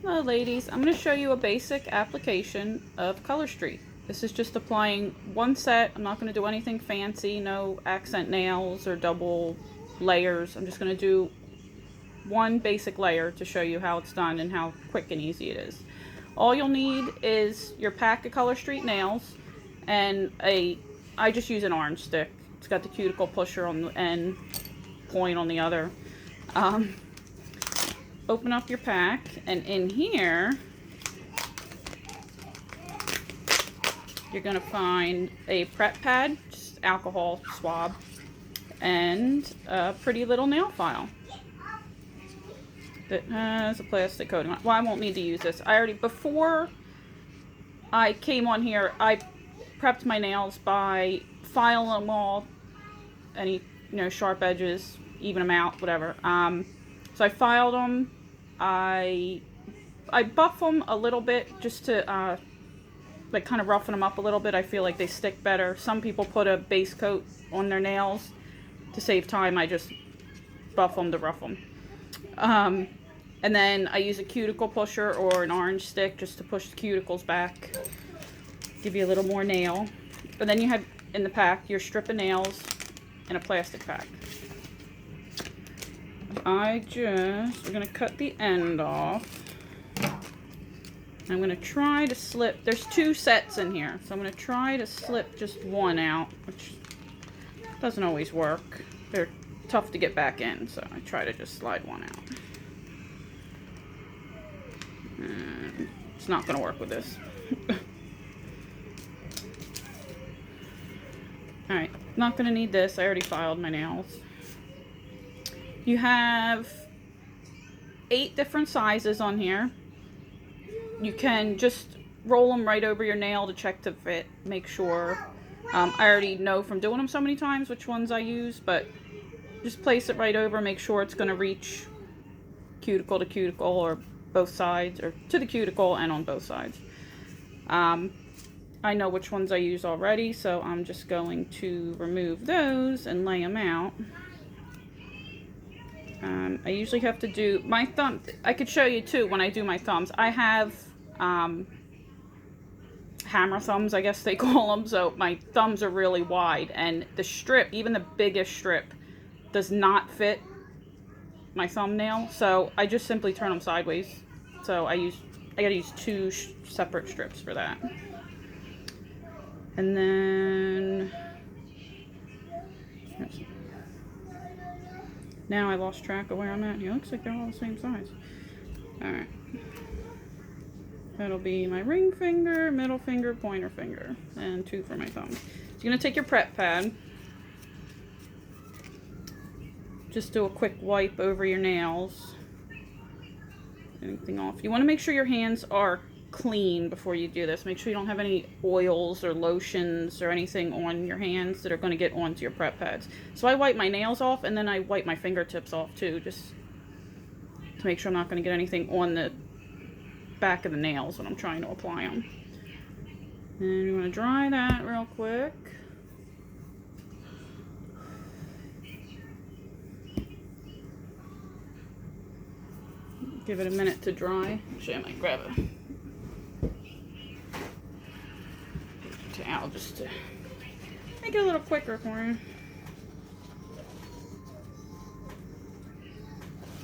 Hello ladies, I'm going to show you a basic application of ColorStreet. This is just applying one set. I'm not going to do anything fancy, no accent nails or double layers. I'm just going to do one basic layer to show you how it's done and how quick and easy it is. All you'll need is your pack of ColorStreet nails and I just use an orange stick. It's got the cuticle pusher on the end, point on the other. Open up your pack, and in here you're going to find a prep pad, just alcohol swab, and a pretty little nail file that has a plastic coating on it. Well, I won't need to use this. Before I came on here, I prepped my nails by filing them all, any sharp edges, even them out, whatever. So I filed them. I buff them a little bit just to like kind of roughen them up a little bit. I feel like they stick better. Some people put a base coat on their nails. To save time, I just buff them to rough them. And then I use a cuticle pusher or an orange stick just to push the cuticles back, give you a little more nail. And then you have in the pack your strip of nails in a plastic pack. We're going to cut the end off. I'm going to try to slip, there's two sets in here, so I'm going to try to slip just one out, which doesn't always work. They're tough to get back in, so I try to just slide one out. And it's not going to work with this. Alright, not going to need this. I already filed my nails. You have 8 different sizes on here. You can just roll them right over your nail to check to fit, make sure. I already know from doing them so many times which ones I use, but just place it right over, make sure it's going to reach cuticle to cuticle or both sides, or to the cuticle and on both sides. I know which ones I use already, so I'm just going to remove those and lay them out. I usually have to do my thumb. I could show you too when I do my thumbs. I have hammer thumbs, I guess they call them, so my thumbs are really wide, and the strip, even the biggest strip, does not fit my thumbnail, so I just simply turn them sideways. So I gotta use 2 separate strips for that. And then now I lost track of where I'm at. It looks like they're all the same size. Alright. That'll be my ring finger, middle finger, pointer finger, and 2 for my thumb. So you're going to take your prep pad. Just do a quick wipe over your nails. Anything off. You want to make sure your hands are clean before you do this. Make sure you don't have any oils or lotions or anything on your hands that are going to get onto your prep pads. So I wipe my nails off, and then I wipe my fingertips off too, just to make sure I'm not going to get anything on the back of the nails when I'm trying to apply them. And you want to dry that real quick. Give it a minute to dry. Actually, I might grab a towel just to make it a little quicker for you.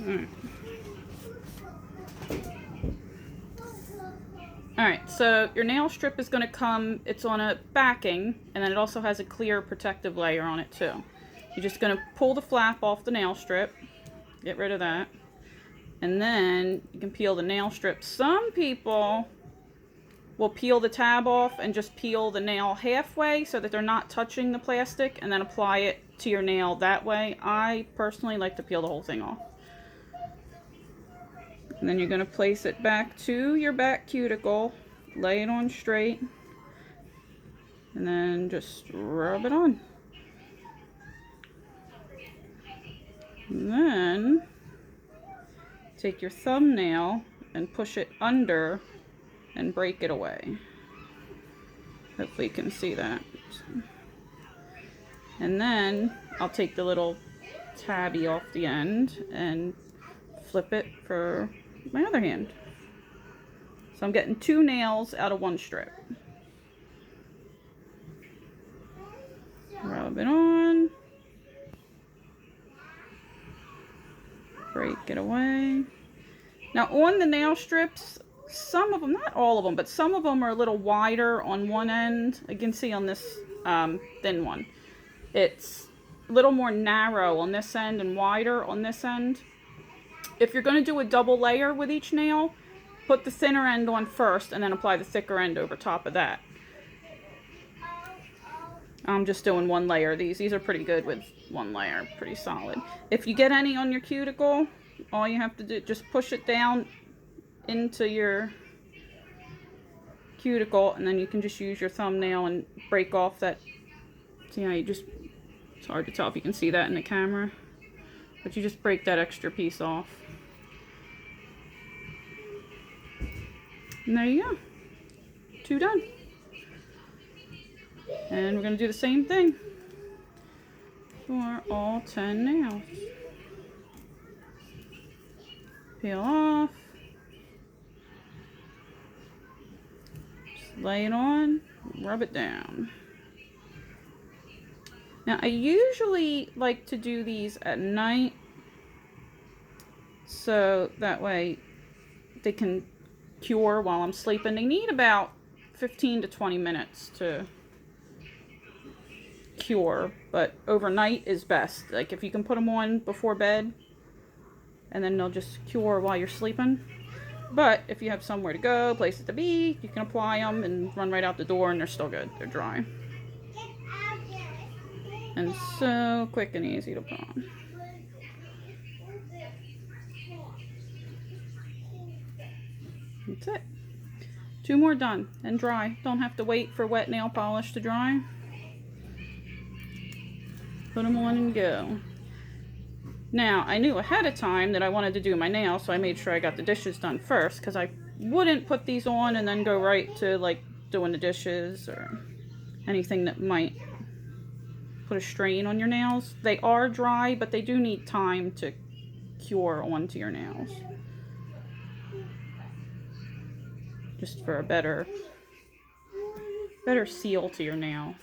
Alright. Alright, so your nail strip is going to come, it's on a backing, and then it also has a clear protective layer on it too. You're just going to pull the flap off the nail strip, get rid of that, and then you can peel the nail strip. Some people will peel the tab off and just peel the nail halfway so that they're not touching the plastic, and then apply it to your nail that way. I personally like to peel the whole thing off. And then you're going to place it back to your back cuticle, lay it on straight, and then just rub it on. And then take your thumbnail and push it under and break it away. Hopefully you can see that. And then I'll take the little tabby off the end and flip it for my other hand. So I'm getting 2 nails out of 1 strip. Rub it on. Break it away. Now on the nail strips, some of them, not all of them, but some of them are a little wider on one end. You can see on this thin one. It's a little more narrow on this end and wider on this end. If you're going to do a double layer with each nail, put the thinner end on first and then apply the thicker end over top of that. I'm just doing 1 layer. These are pretty good with 1 layer, pretty solid. If you get any on your cuticle, all you have to do, just push it down into your cuticle, and then you can just use your thumbnail and break off that. See how you just, it's hard to tell if you can see that in the camera, but you just break that extra piece off. And there you go. 2 done. And we're going to do the same thing for all 10 nails. Peel off. Just lay it on. Rub it down. Now I usually like to do these at night, so that way they can cure while I'm sleeping. They need about 15 to 20 minutes to cure, but overnight is best. Like if you can put them on before bed, and then they'll just cure while you're sleeping. But if you have somewhere to go, places to be, you can apply them and run right out the door and they're still good. They're dry. And so quick and easy to put on. That's it. 2 more done and dry. Don't have to wait for wet nail polish to dry. Put them on and go. Now, I knew ahead of time that I wanted to do my nails, so I made sure I got the dishes done first, because I wouldn't put these on and then go right to like doing the dishes or anything that might put a strain on your nails. They are dry, but they do need time to cure onto your nails. Just for a better seal to your nail.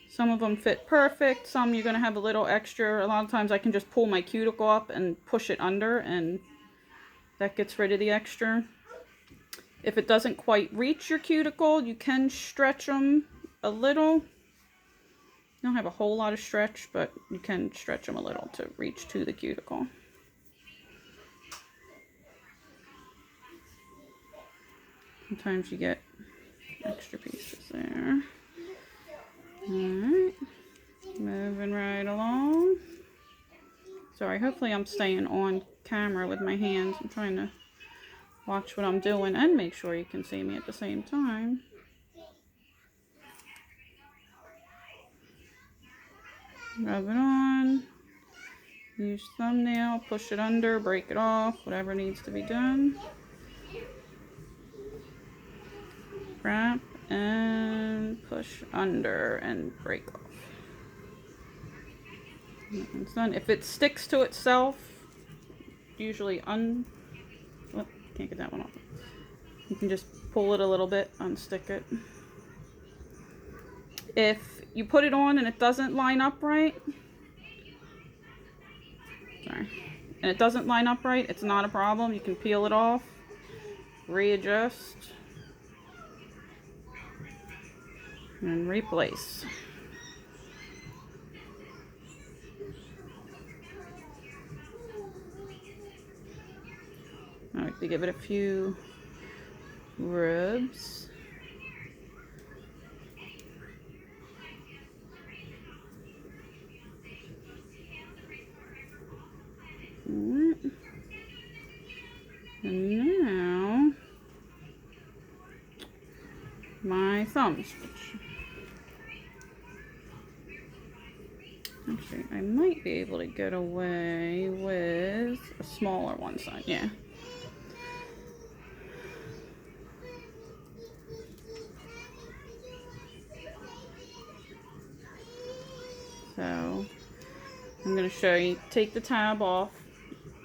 Some of them fit perfect, some you're going to have a little extra. A lot of times I can just pull my cuticle up and push it under, and that gets rid of the extra. If it doesn't quite reach your cuticle, you can stretch them a little. You don't have a whole lot of stretch, but you can stretch them a little to reach to the cuticle. Sometimes you get extra pieces there. Alright, moving right along. Sorry, hopefully I'm staying on camera with my hands. I'm trying to watch what I'm doing and make sure you can see me at the same time. Rub it on. Use thumbnail, push it under, break it off, whatever needs to be done. Wrap and push under and break off. It's done. If it sticks to itself, usually can't get that one off. You can just pull it a little bit, unstick it. If you put it on and it doesn't line up right, and it doesn't line up right, it's not a problem. You can peel it off, readjust, and replace. I like to give it a few rubs. And now my thumbs. Actually, I might be able to get away with a smaller one side. Yeah. So I'm going to show you. Take the tab off,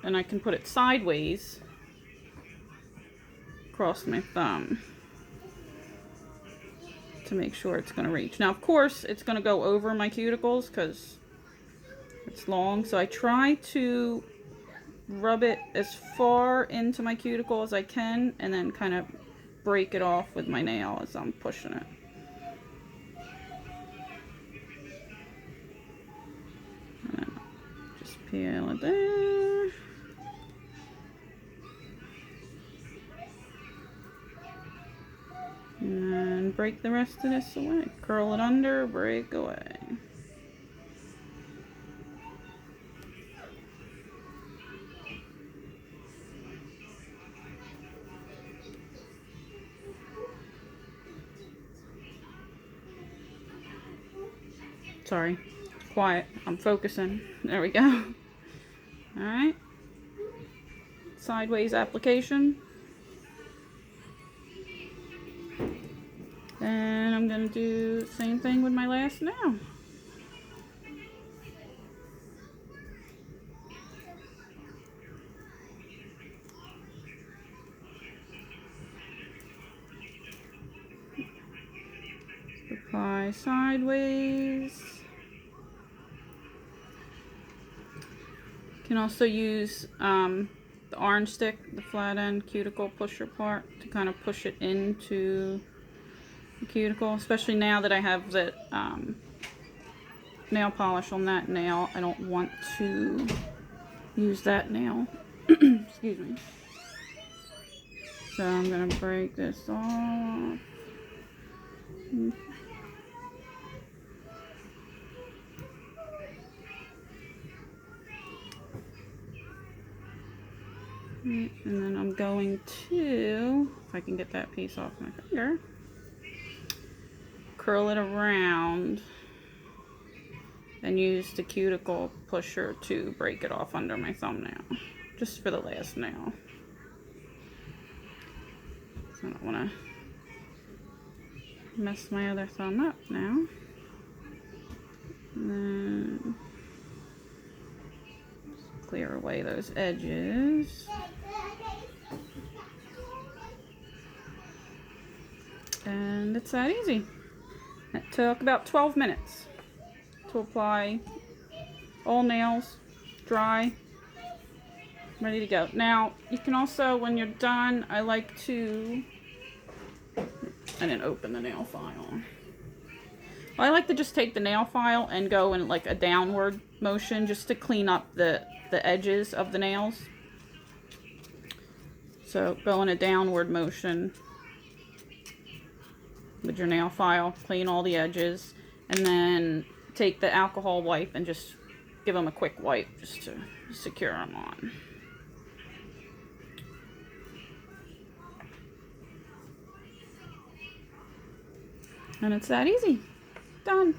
and I can put it sideways across my thumb to make sure it's going to reach. Now, of course, it's going to go over my cuticles because it's long, so I try to rub it as far into my cuticle as I can and then kind of break it off with my nail as I'm pushing it. And then just peel it there. And then break the rest of this away. Curl it under, break away. Sorry, quiet. I'm focusing. There we go. Alright. Sideways application. And I'm going to do the same thing with my last nail. Apply sideways. You can also use the orange stick, the flat end cuticle pusher part, to kind of push it into the cuticle, especially now that I have the nail polish on that nail. I don't want to use that nail. Excuse me. So I'm going to break this off. And then I'm going to, if I can get that piece off my finger, curl it around and use the cuticle pusher to break it off under my thumbnail, just for the last nail. So I don't want to mess my other thumb up now. And then clear away those edges. And it's that easy. It took about 12 minutes to apply all nails, dry, ready to go. Now, you can also, when you're done, I like to, I didn't open the nail file. Well, I like to just take the nail file and go in like a downward motion just to clean up the edges of the nails. So go in a downward motion with your nail file, clean all the edges, and then take the alcohol wipe and just give them a quick wipe just to secure them on. And it's that easy. Done.